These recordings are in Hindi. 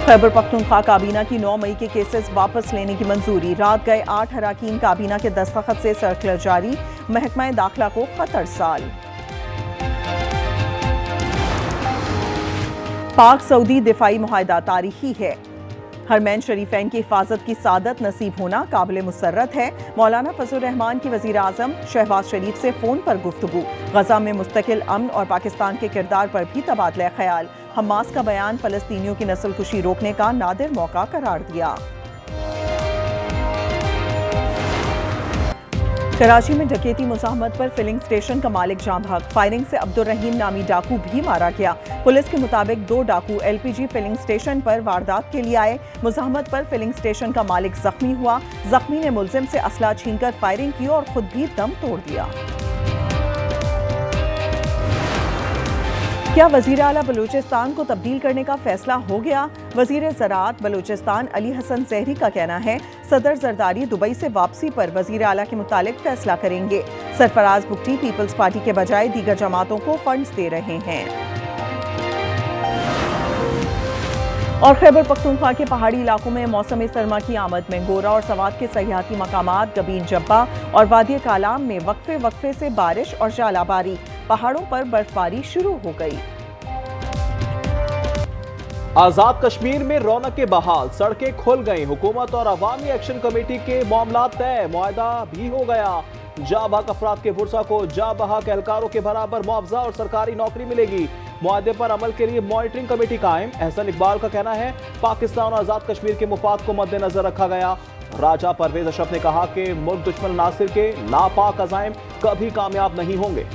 खैबर पख्तूनख्वा काबीना की 9 मई के केसेस वापस लेने की मंजूरी। रात गए 8 अरकान काबीना के दस्तखत से सर्कुलर जारी। महकमा दाखिला को खत अरसाल। पाक सऊदी दिफाई मुआहदा तारीखी है। हरमैन शरीफैन की हिफाजत की सादत नसीब होना काबिल मुसर्रत है। मौलाना फजल रहमान की वजीर आजम शहबाज शरीफ से फोन पर गुफ्तगू। गजा में मुस्तकिल अमन और पाकिस्तान के किरदार पर भी तबादला ख्याल। हमास का बयान फलस्तीनियों की नस्लकुशी रोकने का नादिर मौका करार दिया। कराची में डकैती मुज़ाहमत पर फिलिंग स्टेशन का मालिक जाम भाग। फायरिंग से अब्दुल रहीम नामी डाकू भी मारा गया। पुलिस के मुताबिक 2 डाकू LPG फिलिंग स्टेशन पर वारदात के लिए आए। मुज़ाहमत पर फिलिंग स्टेशन का मालिक जख्मी हुआ। जख्मी ने मुलजिम से असला छीनकर फायरिंग की और खुद भी दम तोड़ दिया। क्या वजीर आला बलूचिस्तान को तब्दील करने का फैसला हो गया? वजीर ज़राअत बलूचिस्तान अली हसन ज़हरी का कहना है सदर जरदारी दुबई से वापसी पर वजीर आला के मुतालिक फैसला करेंगे। सरफराज बुगटी पीपल्स पार्टी के बजाय दीगर जमातों को फंड्स दे रहे हैं। और खैबर पख्तूनख्वा के पहाड़ी इलाकों में मौसम सरमा की आमद में गोरा और सवात के सयाहती मकामात गबीन जब्बा और वादी कालाम में वक्फे से बारिश और जालाबारी। पहाड़ों पर बर्फबारी शुरू हो गई। आजाद कश्मीर में रौनकें बहाल, सड़कें खुल गई। हुकूमत और अवामी एक्शन कमेटी के मामला तय, मुआहदा भी हो गया। जाबाक अफराद के फुर्सा को जाबाक एहलकारों के बराबर मुआवजा और सरकारी नौकरी मिलेगी। मुआहदे पर अमल के लिए मॉनिटरिंग कमेटी कायम। एहसन इकबाल का कहना है पाकिस्तान और आजाद कश्मीर के मुफाद को मद्देनजर रखा गया। राजा परवेज अशरफ ने कहा कि मुल्क दुश्मन नासिर के नापाक अज़ाइम कभी कामयाब नहीं होंगे।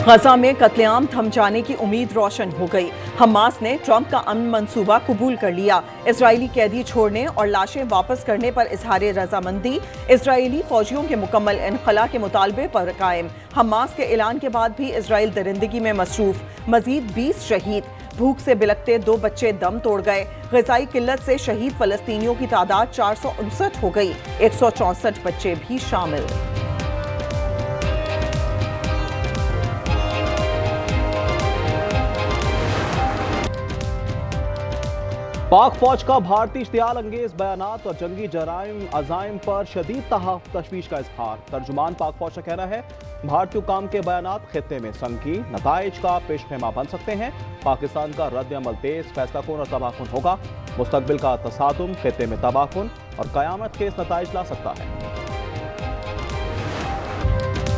गजा में कत्लेआम थम जाने की उम्मीद रोशन हो गई। हमास ने ट्रंप का अमन मंसूबा कबूल कर लिया। इजरायली कैदी छोड़ने और लाशें वापस करने पर इजहार रजामंदी। इजरायली फौजियों के मुकम्मल इनखला के मुतालबे पर कायम। हमास के ऐलान के बाद भी इजराइल दरिंदगी में मसरूफ। मजीद 20 शहीद। भूख से बिलखते 2 बच्चे दम तोड़ गए। ग़िज़ाई किल्लत से शहीद फलस्तीनियों की तादाद 459 हो गई। 164 बच्चे भी शामिल। पाक फौज का भारतीय इश्तियाल अंगेज बयानात और जंगी जराइम अज़ाइम पर शदीद तशवीश का इजहार। तर्जुमान पाक फौज का कहना है भारतीय हुकाम के बयानात खित्ते में संगीन नताइज का पेशखेमा बन सकते हैं। पाकिस्तान का रद्द अमल तेज, फैसलाकुन और तबाहकुन होगा। मुस्तकबिल का तसादुम खित्ते में तबाहकुन और कयामत खेज नताइज ला सकता है।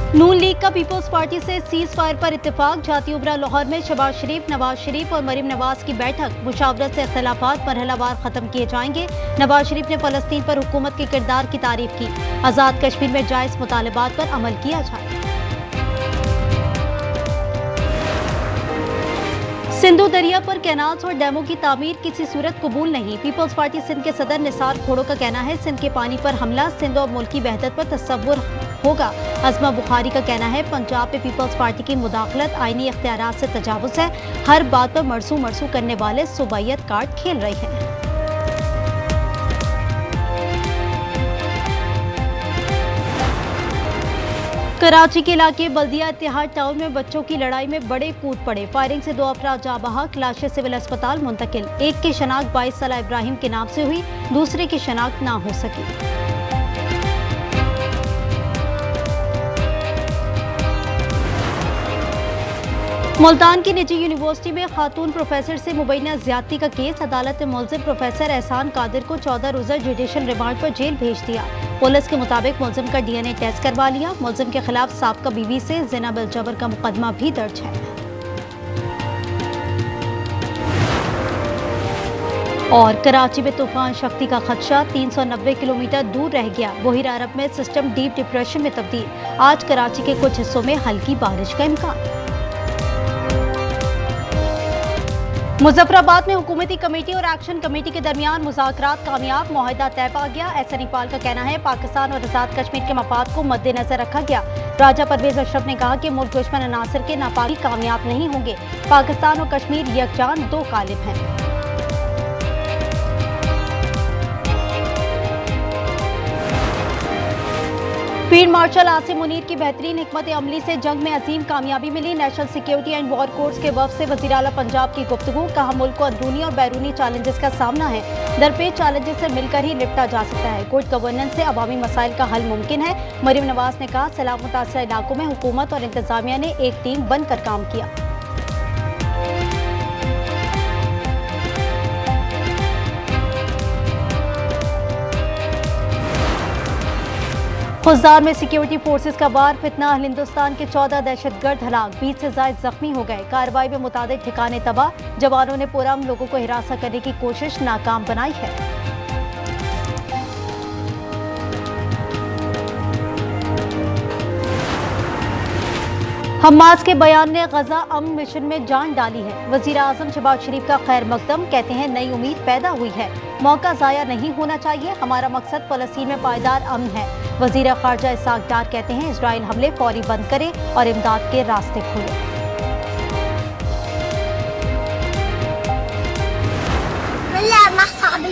नून लीग का पीपल्स पार्टी से सीज फायर पर इत्तेफाक। जाती उमरा लाहौर में शहबाज शरीफ, नवाज शरीफ और मरीम नवाज की बैठक। मुशावरत से इख्तलाफात मरहलावार खत्म किए जाएंगे। नवाज शरीफ ने फलस्तीन पर हुकूमत के किरदार की तारीफ की। आजाद कश्मीर में जायज मुतालबात पर अमल किया जाए। सिंधु दरिया पर कैनाल्स और डैमों की तामीर किसी सूरत कबूल नहीं। पीपल्स पार्टी सिंध के सदर निसार खोड़ो का कहना है सिंध के पानी पर हमला सिंध और मुल्क की वहदत पर तसव्वुर होगा। अज़मा बुखारी का कहना है पंजाब में पीपल्स पार्टी की मुदाखलत आईनी इख्तियारात से तजावुज़ है। हर बात पर मरसू मरसू करने वाले सुबैयत कार्ड खेल रहे हैं। कराची के इलाके बल्दिया इत्तेहाद टाउन में बच्चों की लड़ाई में बड़े कूद पड़े। फायरिंग से 2 अफराद जाँ बहक, लाशें सिविल अस्पताल मुंतकिल। एक की शनाख्त 22 साला इब्राहिम के नाम से हुई, दूसरे की शनाख्त ना हो सकी। मुल्तान की निजी यूनिवर्सिटी में खातून प्रोफेसर से मुबैना ज्यादती का केस। अदालत ने मुलजिम प्रोफेसर एहसान कादिर को 14 रोजा जुडिशल रिमांड पर जेल भेज दिया। पुलिस के मुताबिक मुलजिम का DNA टेस्ट करवा लिया। मुलजिम के खिलाफ साबका बीवी से ज़िना बिल जबर का मुकदमा भी दर्ज है। और कराची में तूफान शक्ति का खदशा 390 किलोमीटर दूर रह गया। बहिर अरब में सिस्टम डीप डिप्रेशन में तब्दील। आज कराची के कुछ हिस्सों में हल्की बारिश का इम्कान। मुजफ्फराबाद में हुकूमती कमेटी और एक्शन कमेटी के दरमियान मुज़ाकरात कामयाब, मुआहदा तय पा गया। एहसन इकबाल का कहना है पाकिस्तान और आजाद कश्मीर के मफाद को मद्देनजर रखा गया। राजा परवेज अशरफ ने कहा कि मुल्क दुश्मन अनासर के नापाकी कामयाब नहीं होंगे। पाकिस्तान और कश्मीर यकजान 2 कालिब हैं। फील्ड मार्शल आसिम मुनीर की बेहतरीन हिकमत अमली से जंग में अजीम कामयाबी मिली। National security and war courts के वफ़द से वज़ीर आला पंजाब की गुफ्तगू। कहा मुल्क को अंदरूनी और बैरूनी चैलेंजेस का सामना है, दरपेश चैलेंजेस से मिलकर ही निपटा जा सकता है। गुड गवर्नेंस से अवामी मसाइल का हल मुमकिन है। मरीम नवाज ने कहा सैलाब मुतासर इलाकों में हुकूमत और इंतजामिया ने एक टीम बनकर काम किया। खुजार में सिक्योरिटी फोर्सेस का वार फितना। हिंदुस्तान के 14 दहशतगर्द हलाक, 20 से ज्यादा जख्मी हो गए। कार्रवाई में मुताबिक ठिकाने तबाह। जवानों ने पुरअमन लोगों को हिरासत करने की कोशिश नाकाम बनाई है। हमास के बयान ने गजा अमन मिशन में जान डाली है। वजीर आजम शहबाज शरीफ का खैर मकदम, कहते हैं नई उम्मीद पैदा हुई है। मौका जाया नहीं होना चाहिए, हमारा मकसद फलस्तीन में पायदार अमन है। वजीर खारजा इसहाक डार कहते हैं इजराइल हमले फौरी बंद करे और इमदाद के रास्ते खोले।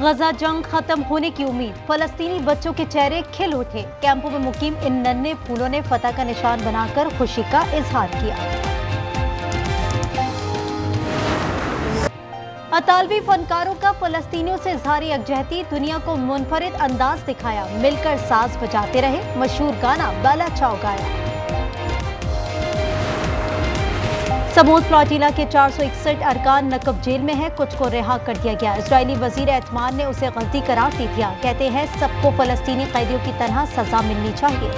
गजा जंग खत्म होने की उम्मीद। फलस्तीनी बच्चों के चेहरे खिल उठे। कैंपों में मुकीम इन नन्हे फूलों ने फतह का निशान बनाकर खुशी का इजहार किया। अतालवी फनकारों का फलस्तीनियों से इजहार यकजहती, दुनिया को मुनफरिद अंदाज दिखाया। मिलकर साज बजाते रहे, मशहूर गाना बाला चाओ गाया। समूद फ्लोटिला के 461 अरकान नकब जेल में है, कुछ को रिहा कर दिया गया। इजरायली वजीर एतमान ने उसे गलती करार दे दिया। कहते हैं सबको फलस्तीनी कैदियों की तरह सजा मिलनी चाहिए।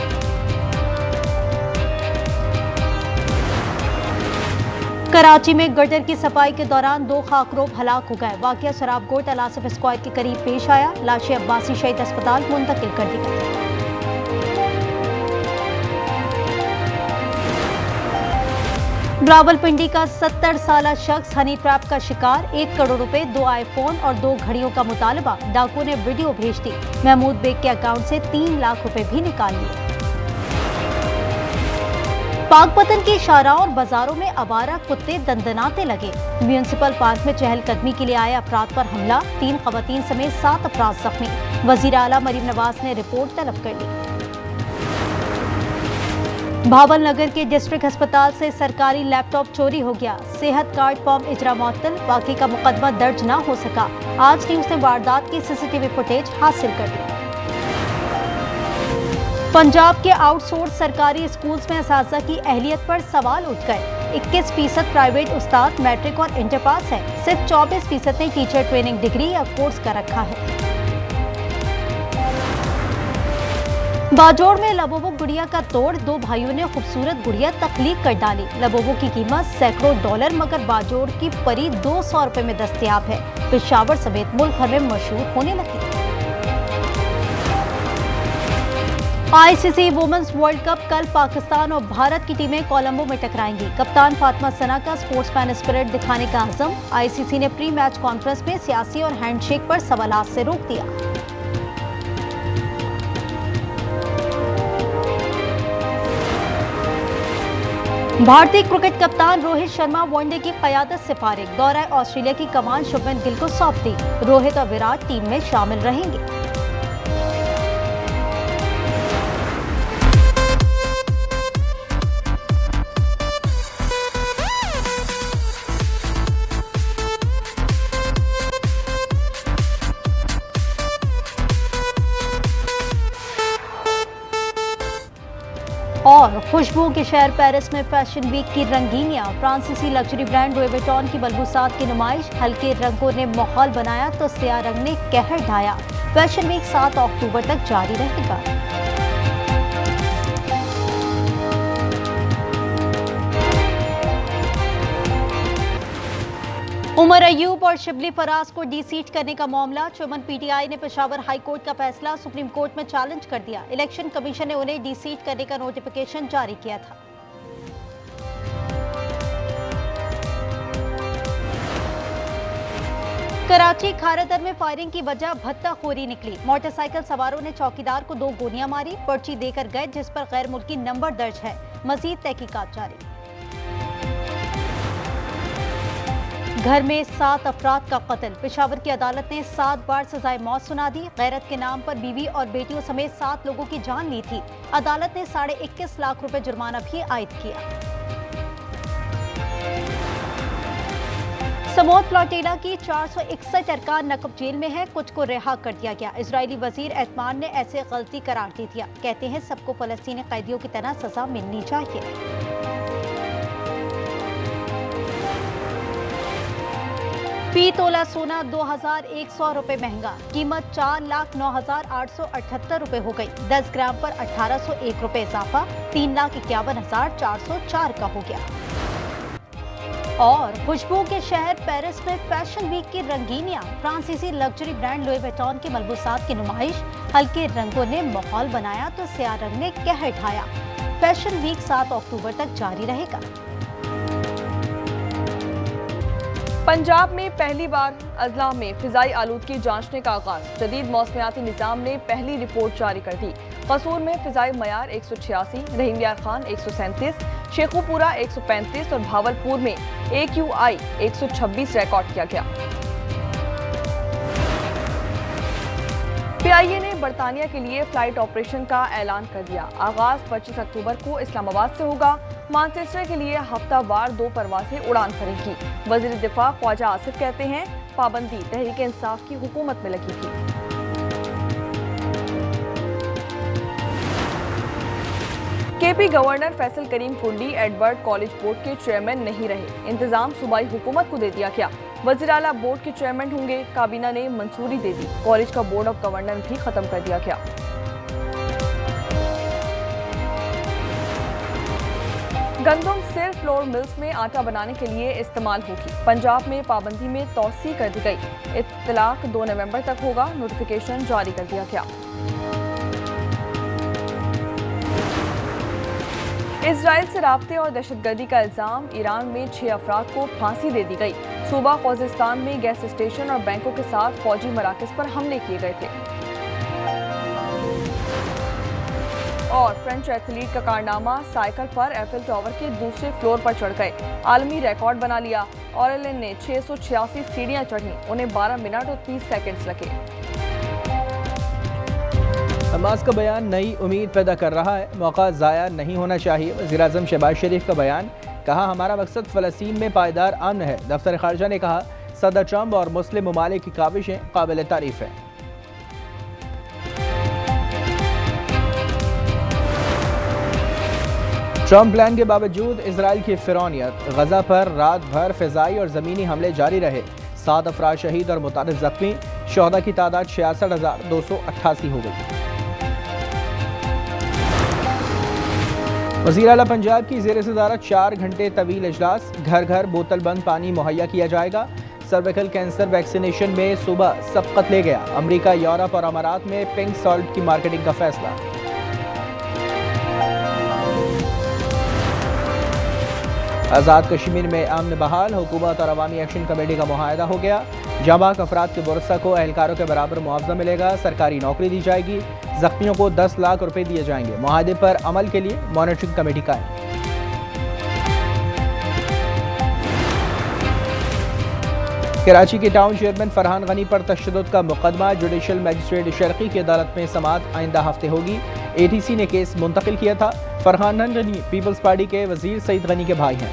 कराची में गटर की सफाई के दौरान 2 खाकरोब हलाक हो गए। वाकया शराबगोट अलासिफ स्क्वायर के करीब पेश आया। लाशें अब्बासी शहीद अस्पताल मुंतकिल कर दी गई। रावलपिंडी का 70 साला शख्स हनी ट्रैप का शिकार। 1 करोड़ रुपए, 2 आईफोन और 2 घड़ियों का मुतालबा। डाकू ने वीडियो भेज दी। महमूद बेग के अकाउंट से 3 लाख रुपए भी निकाल लिए। पाकपतन की शाहराहों और बाजारों में आवारा कुत्ते दंदनाते लगे। म्यूनिसिपल पार्क में चहलकदमी के लिए आए अफराद पर हमला। 3 खवातीन समेत 7 अफराद जख्मी। वजीर आला मरीम नवाज ने रिपोर्ट तलब कर ली। भावल नगर के डिस्ट्रिक्ट अस्पताल से सरकारी लैपटॉप चोरी हो गया। सेहत कार्ड फॉर्म इजरा मुअत्तल, बाकी का मुकदमा दर्ज ना हो सका। आज टीम ने वारदात की सीसीटीवी फुटेज हासिल कर ली। पंजाब के आउटसोर्स सरकारी स्कूल्स में असातिज़ा की अहलियत पर सवाल उठ गए। 21% प्राइवेट उस्ताद मैट्रिक और इंटर पास है। सिर्फ 24% ने टीचर ट्रेनिंग डिग्री या कोर्स कर रखा है। बाजोड़ में लबोबो गुड़िया का तोड़। 2 भाइयों ने खूबसूरत गुड़िया तख्लीक कर डाली। लबोबो की कीमत सैकड़ों डॉलर, मगर बाजोड़ की परी 200 रुपए में दस्तयाब है। पेशावर समेत मुल्क भर में मशहूर होने लगी। आईसीसी वुमेन्स वर्ल्ड कप कल पाकिस्तान और भारत की टीमें कोलंबो में टकराएंगी। कप्तान फातिमा सना का स्पोर्ट्समैन स्पिरिट दिखाने का अज़म। आईसीसी ने प्री मैच कॉन्फ्रेंस में सियासी और हैंडशेक पर सवालात से रोक दिया। भारतीय क्रिकेट कप्तान रोहित शर्मा वनडे की क़यादत से फारिग। दौरा ऑस्ट्रेलिया की कमान शुभमन गिल को सौंप दी। रोहित और विराट टीम में शामिल रहेंगे। और खुशबू के शहर पेरिस में फैशन वीक की रंगीनियां। फ्रांसीसी लग्जरी ब्रांड लुई विटॉन की बलबूसात की नुमाइश। हल्के रंगों ने माहौल बनाया तो स्याह रंग ने कहर ढाया। फैशन वीक 7 अक्टूबर तक जारी रहेगा। उमर अयूब और शिबली फराज को डी-सीट करने का मामला। चुमन पीटीआई ने पेशावर हाई कोर्ट का फैसला सुप्रीम कोर्ट में चैलेंज कर दिया। इलेक्शन कमीशन ने उन्हें डी-सीट करने का नोटिफिकेशन जारी किया था। कराची खारदर में फायरिंग की वजह भत्ताखोरी निकली। मोटरसाइकिल सवारों ने चौकीदार को 2 गोलियां मारी, पर्ची देकर गए जिस पर गैर मुल्की नंबर दर्ज है। मजीद तहकीकात जारी। घर में 7 अफराद का कत्ल। पेशावर की अदालत ने 7 बार सजाए मौत सुना दी। गैरत के नाम पर बीवी और बेटियों समेत 7 लोगों की जान ली थी। अदालत ने 21.5 लाख रुपए जुर्माना भी आयद किया। समोद प्लॉटेला की 461 अरकान नकब जेल में है, कुछ को रिहा कर दिया गया। इजरायली वजीर एतमान ने ऐसे गलती करार दे दिया। कहते हैं सबको फलस्तीनी कैदियों की तरह सजा मिलनी चाहिए। फी तोला सोना 2100 रुपए महंगा, कीमत 4,09,878 रुपए हो गई। 10 ग्राम पर 1801 रुपए इजाफा, 3,51,404 का हो गया। और खुशबू के शहर पेरिस में फैशन वीक की रंगीनियां। फ्रांसीसी लग्जरी ब्रांड लुई विटॉन की मलबूसात की नुमाइश। हल्के रंगों ने माहौल बनाया तो स्याह रंग ने कहर ढाया। फैशन वीक 7 अक्टूबर तक जारी रहेगा। पंजाब में पहली बार अजला में फिजाई आलूदगी जांचने का आगाज। जदीद मौसमियाती निज़ाम ने पहली रिपोर्ट जारी कर दी। कसूर में फिजाई मयार 186, रहीम यार खान 137, शेखुपुरा 135 और भावलपुर में AQI 126 रिकॉर्ड किया गया। PIA ने बरतानिया के लिए फ्लाइट ऑपरेशन का ऐलान कर दिया। आगाज 25 अक्टूबर को इस्लामाबाद से होगा। मानचेस्टर के लिए हफ्तावार 2 परवाजें उड़ान भरेंगी। वजीर दिफा ख्वाजा आसिफ कहते हैं पाबंदी तहरीक इंसाफ की हुकूमत में लगी थी। KP गवर्नर फैसल करीम कुंडी एडवर्ड कॉलेज बोर्ड के चेयरमैन नहीं रहे। इंतजाम सूबाई हुकूमत को दे दिया गया। वज़ीर आला बोर्ड के चेयरमैन होंगे। काबीना ने मंजूरी दे दी। कॉलेज का बोर्ड ऑफ गवर्नर भी खत्म कर दिया गया। गंदम सिर्फ फ्लोर मिल्स में आटा बनाने के लिए इस्तेमाल होगी। पंजाब में पाबंदी में तौसी कर दी गई। इत्तलाक 2 नवंबर तक होगा। नोटिफिकेशन जारी कर दिया गया। इजराइल से राब्ते और दहशतगर्दी का इल्जाम। ईरान में 6 अफराद को फांसी दे दी गई। सूबा खोजिस्तान में गैस स्टेशन और बैंकों के साथ फौजी मराकज पर हमले किए गए थे। और फ्रेंच एथलीट का कारनामा, साइकिल पर एफिल टावर के दूसरे फ्लोर पर चढ़ गए। आलमी रिकॉर्ड बना लिया। ऑरेलिन ने 686 सीढ़ियां चढ़ी। उन्हें 12 मिनट और 30 सेकंड्स लगे। हमास का बयान नई उम्मीद पैदा कर रहा है। मौका ज़ाया नहीं होना चाहिए। वज़ीर-ए-आज़म शहबाज शरीफ का बयान। कहा हमारा मकसद फ़लस्तीन में पायदार अमन है। दफ्तर ख़ारजा ने कहा सदर ट्रंप और मुस्लिम ममालिक की काविशें काबिल तारीफ़ हैं। ट्रंप प्लान के बावजूद इजराइल की फिरौनियत। गजा पर रात भर फ़िज़ाई और ज़मीनी हमले जारी रहे। 7 अफराद शहीद और मुतादिद ज़ख्मी। शोहदा की तादाद 66,288 हो गई। वज़ीर आला पंजाब की ज़ेर सदारत 4 घंटे तवील इजलास। घर घर बोतल बंद पानी मुहैया किया जाएगा। सर्विकल कैंसर वैक्सीनेशन में सुबह सबकत ले गया। अमेरिका, यूरोप और अमारात में पिंक सॉल्ट की मार्केटिंग का फैसला। आज़ाद कश्मीर में अमन बहाल। हुकूमत और अवामी एक्शन कमेटी का मुआहदा हो गया। जाबाक अफराद के बुरसा को एहलकारों के बराबर मुआवजा मिलेगा। सरकारी नौकरी दी जाएगी। जख्मियों को 10 लाख रुपए दिए जाएंगे। मुआहदे पर अमल के लिए मॉनिटरिंग कमेटी कायम। कराची के टाउन चेयरमैन फरहान गनी पर तशद्दुद का मुकदमा। जुडिशल मजिस्ट्रेट शर्की की अदालत में समाअत आइंदा हफ्ते होगी। ATC ने केस मुंतकिल किया था। फरहान गनी पीपल्स पार्टी के वजीर सईद गनी के भाई हैं।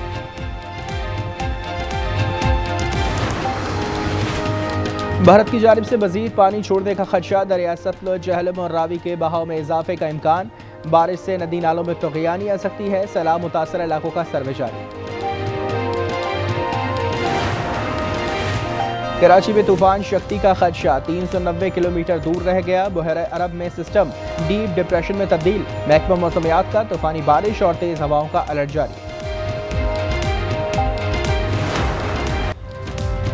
भारत की जानिब से मजीद पानी छोड़ने का खदशा। दरिया सतलुज, जहलम और रावी के बहाव में इजाफे का इम्कान। बारिश से नदी नालों में तुग़यानी आ सकती है। सैलाब मुतासर इलाकों का सर्वे जारी। कराची में तूफान शक्ति का खदशा। 390 किलोमीटर दूर रह गया। बहरे अरब में सिस्टम डीप डिप्रेशन में तब्दील। महकमा मौसमियात का तूफानी बारिश और तेज हवाओं का अलर्ट जारी।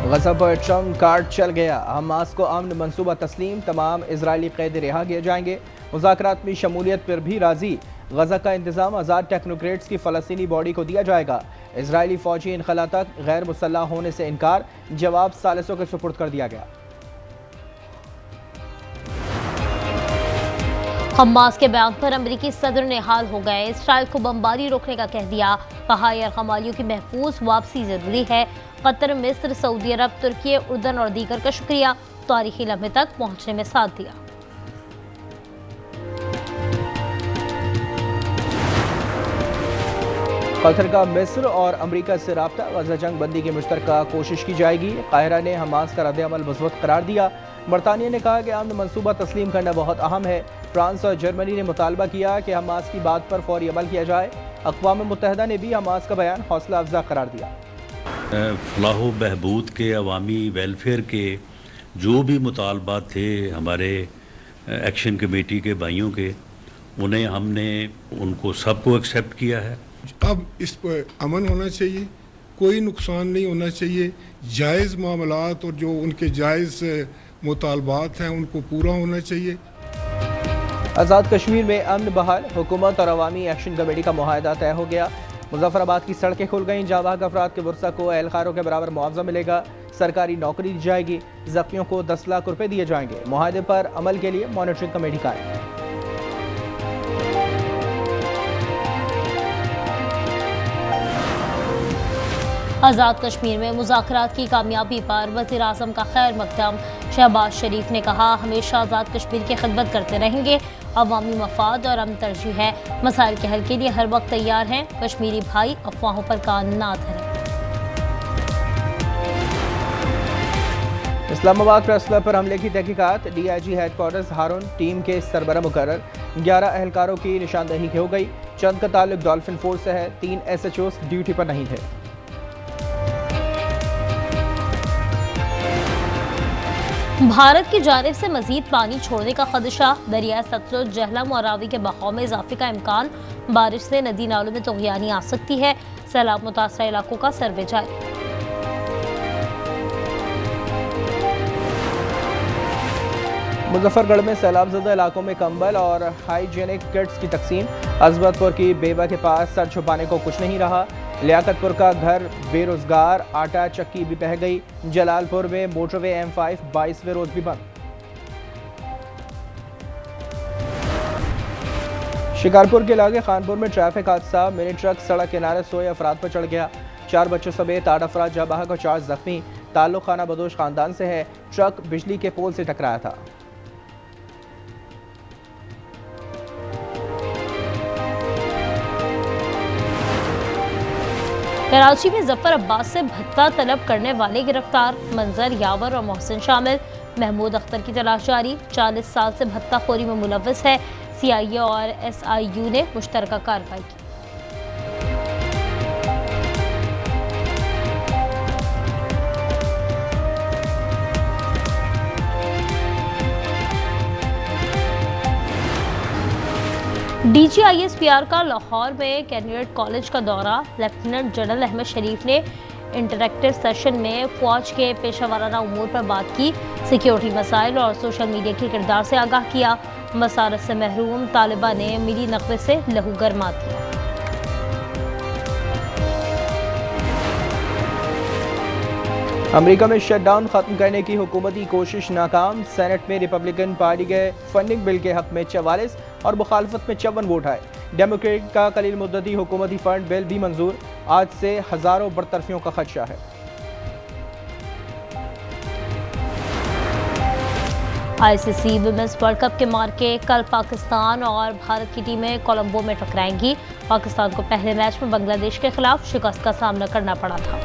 गजा पर ट्रंप कार्ड चल गया। हमास को अमन मंसूबा तस्लीम। तमाम इजरायली कैदी रिहा किए जाएंगे। मुज़ाकरात में शमूलियत पर भी राजी। गजा का इंतजाम आज़ाद टेक्नोक्रेट्स की फ़लस्तीनी बॉडी को दिया जाएगा। इजरायली फौजी इनखला तक गैर मुसल्लह होने से इनकार, जवाब सालिसों के सुपुर्द कर दिया गया। हमास के बयान पर अमेरिकी सदर ने हाल हो गए, इसराइल को बमबारी रोकने का कह दिया, कहा यरगम वालियों की महफूज वापसी जरूरी है। कतर, मिस्र, सऊदी अरब, तुर्की, उर्दन और दीगर का शुक्रिया, तारीखी लम्हे तक पहुंचने में साथ दिया। कतर का मिस्र और अमरीका से राब्ता, गजा जंग बंदी की मुश्तरका कोशिश की जाएगी। काहिरा ने हमास का रद्द-ए-अमल मुस्बत करार दिया। बरतानिया ने कहा कि अमन मंसूबा तस्लीम करना बहुत अहम है। फ्रांस और जर्मनी ने मुतालबा किया कि हमास की बात पर फौरी अमल किया जाए। अक़वाम मुत्तहिदा ने भी हमास का बयान हौसला अफजा करार दिया। फलाह बहबूद के, अवामी वेलफेयर के जो भी मुतालबात थे हमारे एक्शन कमेटी के भाइयों के, उन्हें हमने उनको सबको एक्सेप्ट किया है। अब इस पर अमन होना चाहिए, कोई नुकसान नहीं होना चाहिए, जायज़ मामलात और जो उनके जायज़ मुतालबात हैं उनको पूरा होना चाहिए। आज़ाद कश्मीर में अमन बहाल, हुकूमत और अवामी एक्शन कमेटी का मुआहदा तय हो गया। मुजफ्फराबाद की सड़कें खुल गईं, जाबाक अफराद के वर्सा को एहलकारों के बराबर मुआवजा मिलेगा। सरकारी नौकरी दी जाएगी, जख्मियों को 10 लाख रुपए दिए जाएंगे। मुआहदे पर अमल के लिए मॉनिटरिंग कमेटी कायम। आज़ाद कश्मीर में मुज़ाकरात की कामयाबी पर वज़ीर आज़म का खैर मकदम। शहबाज शरीफ ने कहा, हमेशा आज़ाद कश्मीर की खिदमत करते रहेंगे, अवामी मफाद और अमन तरजीह है, मसाइल के हल के लिए हर वक्त तैयार हैं, कश्मीरी भाई अफवाहों पर कान ना धरें। इस्लामाबाद प्रेस क्लब पर हमले की तहकीकात, DIG हेडक्वार्टर्स हारून टीम के सरबरा मुकर्रर, 11 एहलकारों की निशानदही हो गई। चंद का ताल्लुक डॉल्फिन फोर्स से है, 3 SHOs ड्यूटी पर नहीं थे। भारत की जानिब से मजीद पानी छोड़ने का खदशा, दरिया सतलुज, जहलम और रावी के बहाव में इजाफे का इम्कान, बारिश से नदी नालों में तुग़यानी आ सकती है, सैलाब मुतासरा इलाकों का सर्वे जारी। मुजफ्फरगढ़ में सैलाबज़दा इलाकों में कंबल और हाइजीनिक किट्स की तकसीम, अजमतपुर की बेवा के पास सर छुपाने को कुछ नहीं रहा। लियाकतपुर का घर बेरोजगार, आटा चक्की भी बह गई। जलालपुर में मोटरवे M5 22वें रोज भी बंद। शिकारपुर के इलाके खानपुर में ट्रैफिक हादसा, मिनी ट्रक सड़क किनारे सोए अफराद पर चढ़ गया। 4 बच्चों समेत 8 अफराद जाँ बहक और 4 जख्मी। ताल्लुक खाना बदोश खानदान से है। ट्रक बिजली के पोल से टकराया था। कराची में जफर अब्बास से भत्ता तलब करने वाले गिरफ्तार, मंजर, यावर और मोहसिन शामिल। महमूद अख्तर की तलाश जारी, 40 साल से भत्ताखोरी में मुलव्वस है। CIA और SIU ने मुश्तरका कार्रवाई की। DGISPR का लाहौर में कैंडिडेट कॉलेज का दौरा, लेफ्टिनेंट जनरल अहमद शरीफ ने इंटरैक्टिव सेशन में फौज के पेशा वाराना उमूर पर बात की, सिक्योरिटी मसाइल और सोशल मीडिया के किरदार से आगाह किया। मसारत से महरूम तालिबा ने मिली नकबे से लहू गरमा दिया। अमेरिका में शटडाउन खत्म करने की हुकूमती कोशिश नाकाम, सेनेट में रिपब्लिकन पार्टी के फंडिंग बिल के हक में 44 और मुखालफत में 54 वोट आए। डेमोक्रेट का कलील मुद्दती हुकूमती फंड बिल भी मंजूर, आज से हजारों बरतरफियों का खदशा है। ICC विमेंस वर्ल्ड कप के मार्के, कल पाकिस्तान और भारत की टीमें कोलंबो में टकराएंगी। पाकिस्तान को पहले मैच में बांग्लादेश के खिलाफ शिकस्त का सामना करना पड़ा था।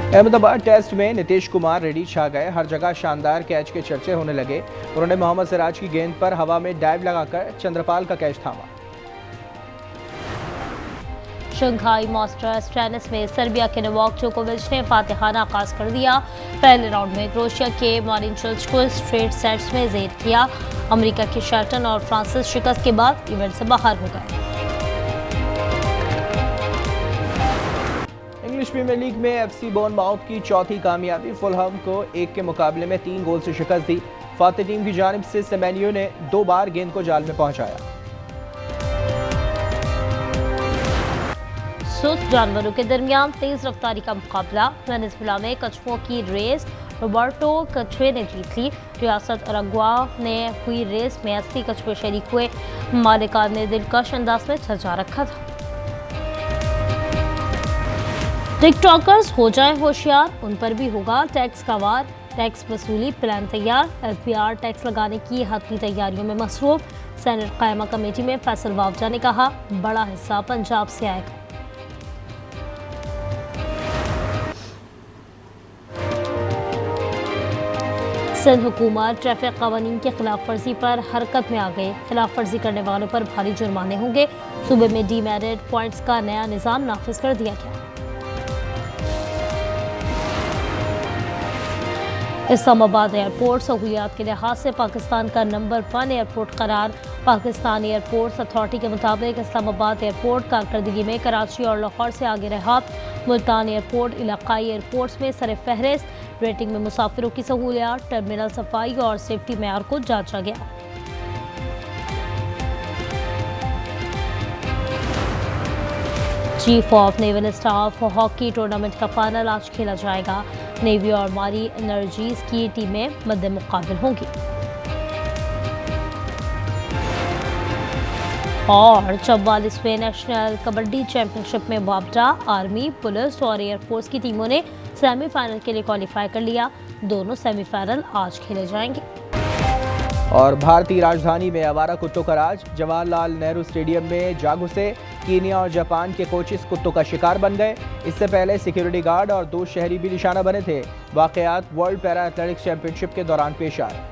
अहमदाबाद टेस्ट में नीतीश कुमार रेड्डी छा गए, हर जगह शानदार कैच के चर्चे होने लगे। उन्होंने मोहम्मद सिराज की गेंद पर हवा में डाइव लगाकर चंद्रपाल का कैच थामा। शंघाई मास्टर्स टेनिस में सर्बिया के नोवाक जोकोविच ने फातिहाना आगाज कर दिया। पहले राउंड में क्रोएशिया के मारिन चिलिच को स्ट्रेट सेट्स में जेर किया। अमेरिका के शर्टन और फ्रांसिस शिकस्त के बाद इवेंट से बाहर हो गए। इंग्लिश प्रीमियर लीग में FC बोर्नमाउथ की चौथी कामयाबी, फुलहम को 1 के मुकाबले में 3 गोल से शिकस्त दी। फातिह टीम की जानिब से सेमेन्यो ने 2 बार गेंद को जाल में पहुंचाया। सुस्त जानवरों के दरमियान तेज रफ्तारी का मुकाबला। वेनेजुएला में कछुओं की रेस रोबर्टो कछुए ने जीत ली। रियासत अरागुआ ने हुई रेस में 80 कछुए शरीक हुए। मालिकान ने दिलकश अंदाज में सजा रखा था। टिकटॉकर्स हो जाएं होशियार, उन पर भी होगा टैक्स का वार। टैक्स वसूली प्लान तैयार। एफबीआर टैक्स लगाने की हतमी तैयारियों में मसरूफ। सेनेट कायमा कमेटी में फैसल वावजा ने कहा बड़ा हिस्सा पंजाब से आएगा। सिंध हुकूमत ट्रैफिक कवानीन की खिलाफ वर्जी पर हरकत में आ गई। खिलाफ वर्जी करने वालों पर भारी जुर्माने होंगे। सूबे में डीमेरिट पॉइंट्स का नया निज़ाम नाफिज कर दिया गया। इस्लामाबाद एयरपोर्ट सहूलियात के लिहाज से पाकिस्तान का नंबर 1 एयरपोर्ट करार। पाकिस्तान एयरपोर्ट्स अथॉरिटी के मुताबिक इस्लामाबाद एयरपोर्ट कारकर्दगी में कराची और लाहौर से आगे रहा। मुल्तान एयरपोर्ट इलाकाई एयरपोर्ट्स में सर फहरिस्त। रेटिंग में मुसाफिरों की सहूलियात, टर्मिनल सफाई और सेफ्टी मेयार को जांचा गया। Chief of naval staff hockey tournament का फाइनल आज खेला जाएगा। नेवी और मारी एनर्जीज की टीमें मद्दे मुकाबिल होंगी। और 44वें नेशनल कबड्डी चैंपियनशिप में मुआवजा। आर्मी, पुलिस और एयरफोर्स की टीमों ने सेमीफाइनल के लिए क्वालिफाई कर लिया। दोनों सेमीफाइनल आज खेले जाएंगे। और भारतीय राजधानी में आवारा कुत्तों का राज। जवाहरलाल नेहरू स्टेडियम में जा घुसे। कीनिया और जापान के कोचेस कुत्तों का शिकार बन गए। इससे पहले सिक्योरिटी गार्ड और 2 शहरी भी निशाना बने थे। वाकयात वर्ल्ड पैरा एथलेटिक्स चैंपियनशिप के दौरान पेश आए।